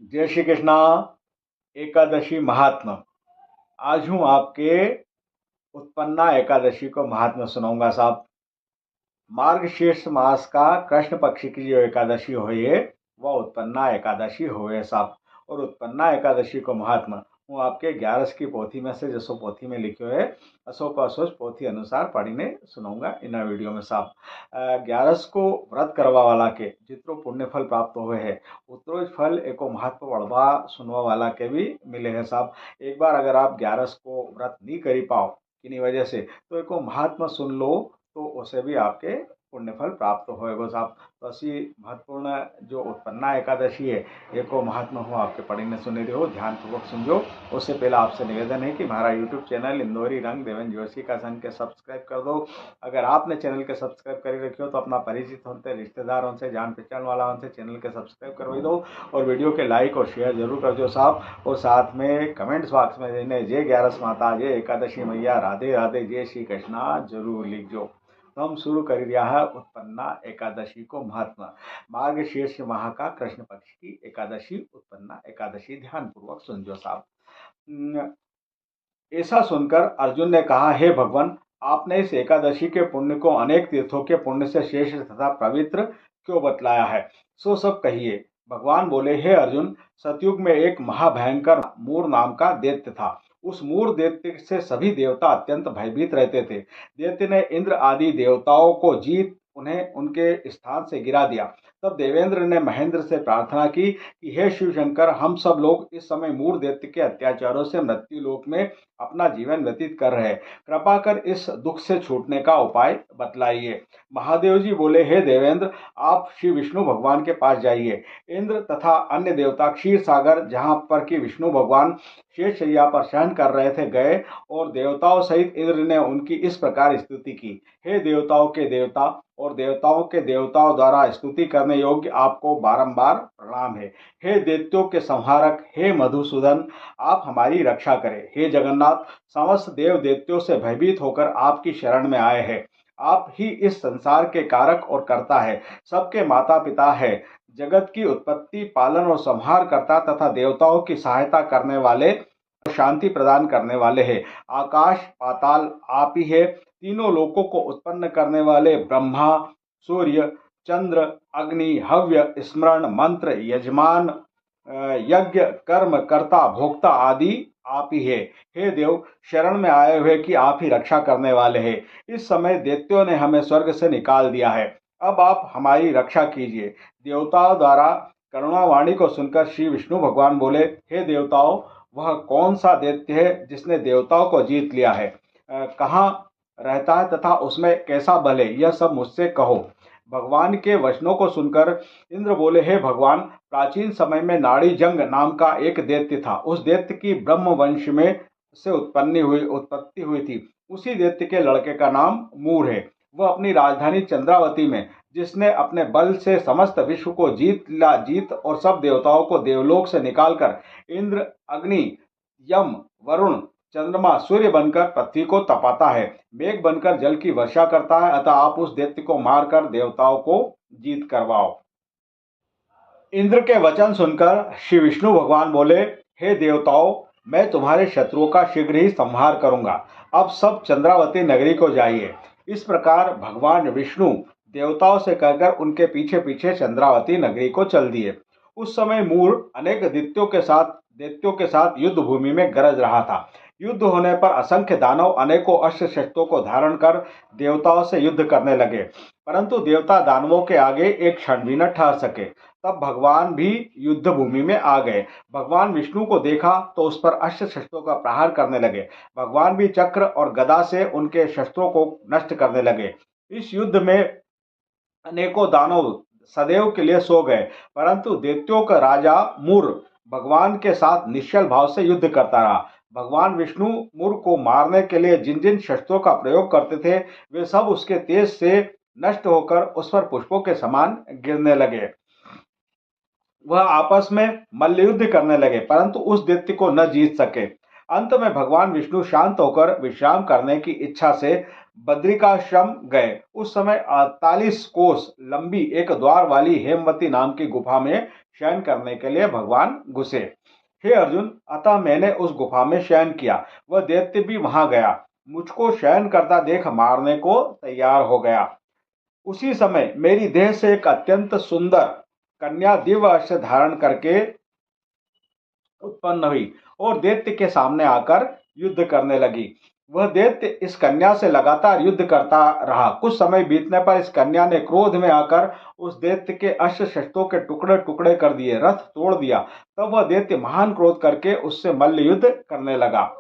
जय श्री कृष्णा। एकादशी महात्म। आज हूँ आपके उत्पन्ना एकादशी को महात्म सुनाऊंगा साहब। मार्गशीर्ष मास का कृष्ण पक्ष की जो एकादशी हुई है वह उत्पन्ना एकादशी हुए साहब। और उत्पन्ना एकादशी को महात्मा હું आपके 11 की पोथी में से जसो पोथी में लिखियो है असो को असोच पोथी अनुसार पढ़ीने सुनाऊंगा इन वीडियो में साहब। 11 को व्रत करवा वाला के जितरो पुण्य फल प्राप्त हुए है उतरो फल एको महत्व बढ़वा सुनवा वाला के भी मिले हैं साहब। एक बार अगर आप 11 को व्रत नहीं करी पाओ किन्हीं वजह से तो एको महात्मा सुन लो तो उसे भी आपके पुण्यफल प्राप्त होएगा साहब। तो ऐसी महत्वपूर्ण जो उत्पन्ना एकादशी है एको महात्मा हो आपके पढ़ी ने सुने रहो ध्यानपूर्वक सुनजो। उससे पहले आपसे निवेदन है कि हमारा यूट्यूब चैनल इंदौरी रंग देवेंद्र जोशी का संघ के सब्सक्राइब कर दो। अगर आपने चैनल के सब्सक्राइब कर रखे हो तो अपना परिचित होते रिश्तेदारों से जान पहचान वाला उनसे चैनल के सब्सक्राइब करवा दो और वीडियो के लाइक और शेयर जरूर कर दो साहब। और साथ में कमेंट्स बॉक्स में जय 11 माता जय एकादशी मैया राधे राधे जय श्री कृष्णा जरूर लिख दो। तो हम शुरू कर दिया है उत्पन्ना एकादशी को महात्मा। मार्गशीर्ष माह का कृष्ण पक्ष की एकादशी उत्पन्ना एकादशी ध्यानपूर्वक सुनजो साहब। ऐसा सुनकर अर्जुन ने कहा, हे भगवान, आपने इस एकादशी के पुण्य को अनेक तीर्थों के पुण्य से श्रेष्ठ तथा पवित्र क्यों बतलाया है, सो सब कहिए। भगवान बोले, हे अर्जुन, सतयुग में एक महाभयंकर मूर नाम का दैत्य था। उस मूर दैत्य से सभी देवता अत्यंत भयभीत रहते थे। दैत्य ने इंद्र आदि देवताओं को जीत उन्हें उनके स्थान से गिरा दिया। तब देवेंद्र ने महेंद्र से प्रार्थना की कि हे शिव शंकर, हम सब लोग इस समय मूर दैत्य के अत्याचारों से मृत्यु लोक में अपना जीवन व्यतीत कर रहे हैं। कृपा कर इस दुख से छूटने का उपाय बतलाइए। महादेव जी बोले, हे देवेंद्र, आप श्री विष्णु भगवान के पास जाइए। इंद्र तथा अन्य देवता क्षीर सागर, जहाँ पर कि विष्णु भगवान शेष शैया पर शयन कर रहे थे, गए और देवताओं सहित इंद्र ने उनकी इस प्रकार स्तुति की, हे देवताओं के देवता और देवताओं के देवताओं द्वारा स्तुति करने योग्य आपको बारंबार प्रणाम है। हे दैत्यों के संहारक, हे मधुसूदन, आप हमारी रक्षा करें। हे जगन्नाथ, समस्त देव दैत्यों से भयभीत होकर आपकी शरण में आए हैं। आप ही इस संसार के कारक और कर्ता है, सबके माता पिता है, जगत की उत्पत्ति पालन और संहार करता तथा देवताओं की सहायता करने वाले और शांति प्रदान करने वाले हैं। आकाश पाताल आप ही है। तीनों लोकों को उत्पन्न करने वाले ब्रह्मा, सूर्य, चंद्र, अग्नि, हव्य, स्मरण, मंत्र, यजमान, यज्ञ, कर्म, कर्ता, भोक्ता आदि आप ही है। हे देव, शरण में आए हुए कि आप ही रक्षा करने वाले हैं। इस समय दैत्यों ने हमें स्वर्ग से निकाल दिया है, अब आप हमारी रक्षा कीजिए। देवताओं द्वारा करुणावाणी को सुनकर श्री विष्णु भगवान बोले, हे देवताओं, वह कौन सा दैत्य है जिसने देवताओं को जीत लिया है, कहाँ रहता है तथा उसमें कैसा बल है, यह सब मुझसे कहो। भगवान के वचनों को सुनकर इंद्र बोले, हे भगवान, प्राचीन समय में नाड़ी जंग नाम का एक दैत्य था। उस दैत्य की ब्रह्म वंश में से उत्पत्ति हुई थी। उसी दैत्य के लड़के का नाम मूर है। वह अपनी राजधानी चंद्रावती में, जिसने अपने बल से समस्त विश्व को जीत और सब देवताओं को देवलोक से निकालकर इंद्र, अग्नि, यम, वरुण, चंद्रमा, सूर्य बनकर पृथ्वी को तपाता है, मेघ बनकर जल की वर्षा करता है, अतः आप उस दैत्य को मारकर देवताओं को जीत करवाओ। इंद्र के वचन सुनकर श्री विष्णु भगवान बोले, हे देवताओं, मैं तुम्हारे शत्रुओं का शीघ्र ही संहार करूंगा। अब सब चंद्रावती नगरी को जाइए। इस प्रकार भगवान विष्णु देवताओं से कहकर उनके पीछे पीछे चंद्रावती नगरी को चल दिए। उस समय मूर अनेक दैत्यों के साथ युद्ध भूमि में गरज रहा था। युद्ध होने पर असंख्य दानव अनेकों अस्त्र शस्त्रों को धारण कर देवताओं से युद्ध करने लगे, परंतु देवता दानवों के आगे एक क्षण भी न ठहर सके। तब भगवान भी युद्ध भूमि में आ गए। भगवान विष्णु को देखा तो उस पर अस्त्र शस्त्रों का प्रहार करने लगे। भगवान भी चक्र और गदा से उनके शस्त्रों को नष्ट करने लगे। इस युद्ध में अनेकों दानव सदैव के लिए सो गए, परंतु दैत्यों का राजा मुर भगवान के साथ निश्चल भाव से युद्ध करता रहा। भगवान विष्णु मुर को मारने के लिए जिन जिन शस्त्रों का प्रयोग करते थे वे सब उसके तेज से नष्ट होकर उस पर पुष्पों के समान गिरने लगे। वह आपस में मल्लयुद्ध करने लगे, परंतु उस दैत्य को न जीत सके। अंत में भगवान विष्णु शांत होकर विश्राम करने की इच्छा से बद्रिकाश्रम गए। उस समय 48 कोस लंबी एक द्वार वाली हेमवती नाम की गुफा में शयन करने के लिए भगवान घुसे। हे अर्जुन, अतः मैंने उस गुफा में शयन किया। वह दैत्य भी वहां गया, मुझको शयन करता देख मारने को तैयार हो गया। उसी समय मेरी देह से एक अत्यंत सुंदर कन्या दिव्य वस्त्र धारण करके उत्पन्न हुई और दैत्य के सामने आकर युद्ध करने लगी। वह दैत्य इस कन्या से लगातार युद्ध करता रहा। कुछ समय बीतने पर इस कन्या ने क्रोध में आकर उस दैत्य के अस्त्र शस्त्रों के टुकड़े टुकड़े कर दिए, रथ तोड़ दिया। तब वह दैत्य महान क्रोध करके उससे मल्ल युद्ध करने लगा।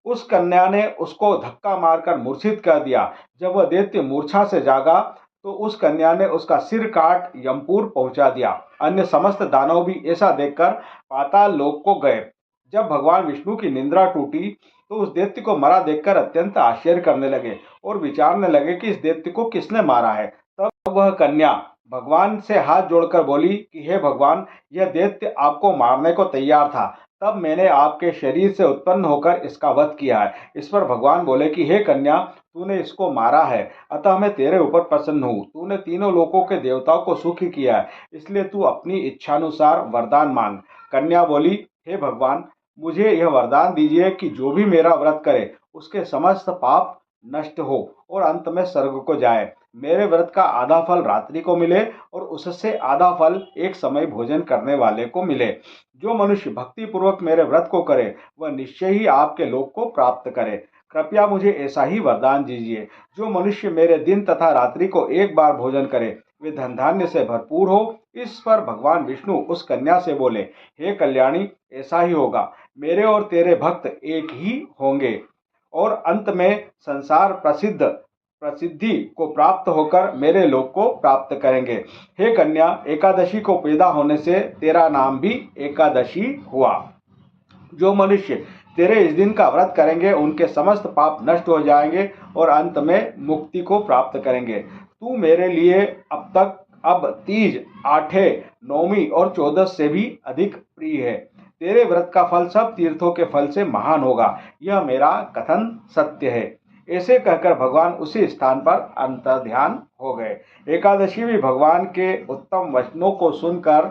उस कन्या ने उसको धक्का मारकर मूर्छित कर दिया। जब वह दैत्य मूर्छा से जागा तो उस कन्या ने उसका सिर काट यमपुर पहुंचा दिया। अन्य समस्त दानव भी ऐसा देखकर पाताल लोक को गए। जब भगवान विष्णु की निंद्रा टूटी तो उस दैत्य को मरा देखकर अत्यंत आश्चर्य करने लगे और विचारने लगे कि इस दैत्य को किसने मारा है। तब वह कन्या भगवान से हाथ जोड़कर बोली कि हे भगवान, यह दैत्य आपको मारने को तैयार था, तब मैंने आपके शरीर से उत्पन्न होकर इसका वध किया है। इस पर भगवान बोले कि हे कन्या, तूने इसको मारा है, अतः मैं तेरे ऊपर प्रसन्न हूँ। तूने तीनों लोकों के देवताओं को सुखी किया है, इसलिए तू अपनी इच्छानुसार वरदान मांग। कन्या बोली, हे भगवान, मुझे यह वरदान दीजिए कि जो भी मेरा व्रत करे उसके समस्त पाप नष्ट हो और अंत में स्वर्ग को जाए। मेरे व्रत का आधा फल रात्रि को मिले और उससे आधा फल एक समय भोजन करने वाले को मिले। जो मनुष्य भक्ति पूर्वक मेरे व्रत को करे वह निश्चय ही आपके लोक को प्राप्त करे। कृपया मुझे ऐसा ही वरदान दीजिए। जो मनुष्य मेरे दिन तथा रात्रि को एक बार भोजन करे वे धन धान्य से भरपूर हो। इस पर भगवान विष्णु उस कन्या से बोले, हे कल्याणी, ऐसा ही होगा। मेरे और तेरे भक्त एक ही होंगे और अंत में संसार प्रसिद्धि को प्राप्त होकर मेरे लोक को प्राप्त करेंगे। हे कन्या, एकादशी को पैदा होने से तेरा नाम भी एकादशी हुआ। जो मनुष्य तेरे इस दिन का व्रत करेंगे उनके समस्त पाप नष्ट हो जाएंगे और अंत में मुक्ति को प्राप्त करेंगे। तू मेरे लिए अब तीज, आठे, नौमी और चौदस से भी अधिक प्रिय है। तेरे व्रत का फल सब तीर्थों के फल से महान होगा, यह मेरा कथन सत्य है। ऐसे कहकर भगवान उसी स्थान पर अंतर्ध्यान हो गए। एकादशी भी भगवान के उत्तम वचनों को सुनकर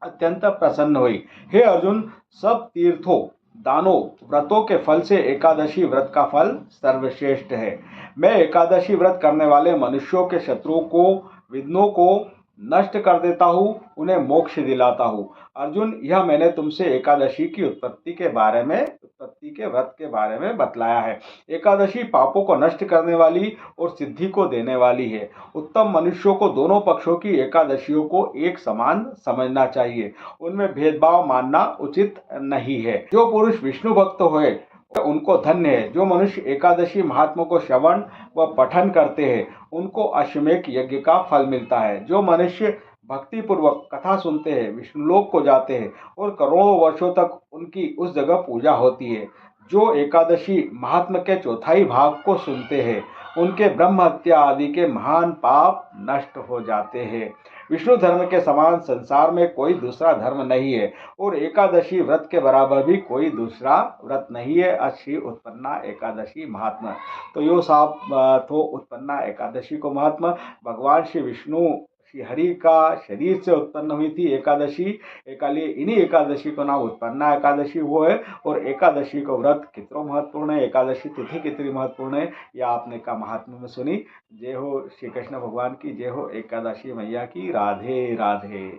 अत्यंत प्रसन्न हुई। हे अर्जुन, सब तीर्थों, दानों, व्रतों के फल से एकादशी व्रत का फल सर्वश्रेष्ठ है। मैं एकादशी व्रत करने वाले मनुष्यों के शत्रुओं को, विघ्नों को नष्ट कर देता हूँ, उन्हें मोक्ष दिलाता हूँ। अर्जुन, यह मैंने तुमसे एकादशी की उत्पत्ति के व्रत के बारे में बतलाया है। एकादशी पापों को नष्ट करने वाली और सिद्धि को देने वाली है। उत्तम मनुष्यों को दोनों पक्षों की एकादशियों को एक समान समझना चाहिए, उनमें भेदभाव मानना उचित नहीं है। जो पुरुष विष्णु भक्त हुए उनको धन्य है। जो मनुष्य एकादशी महात्मा को श्रवण व पठन करते हैं उनको अश्वमेध यज्ञ का फल मिलता है। जो मनुष्य भक्ति पूर्वक कथा सुनते हैं विष्णुलोक को जाते हैं और करोड़ों वर्षों तक उनकी उस जगह पूजा होती है। जो एकादशी महात्मा के चौथाई भाग को सुनते हैं उनके ब्रह्म हत्या आदि के महान पाप नष्ट हो जाते हैं। विष्णु धर्म के समान संसार में कोई दूसरा धर्म नहीं है और एकादशी व्रत के बराबर भी कोई दूसरा व्रत नहीं है। श्री उत्पन्ना एकादशी महात्मा। तो यो साहब थो उत्पन्ना एकादशी को महात्मा। भगवान श्री विष्णु श्री हरि का शरीर से उत्पन्न हुई थी एकादशी। इकालिए इन्हीं एकादशी को नाम उत्पन्ना एकादशी हुआ है। और एकादशी को व्रत कितना महत्वपूर्ण है, एकादशी तिथि कितनी महत्वपूर्ण है, यह आपने का महात्मा में सुनी। जय हो श्री कृष्ण भगवान की, जय हो एकादशी मैया की। राधे राधे।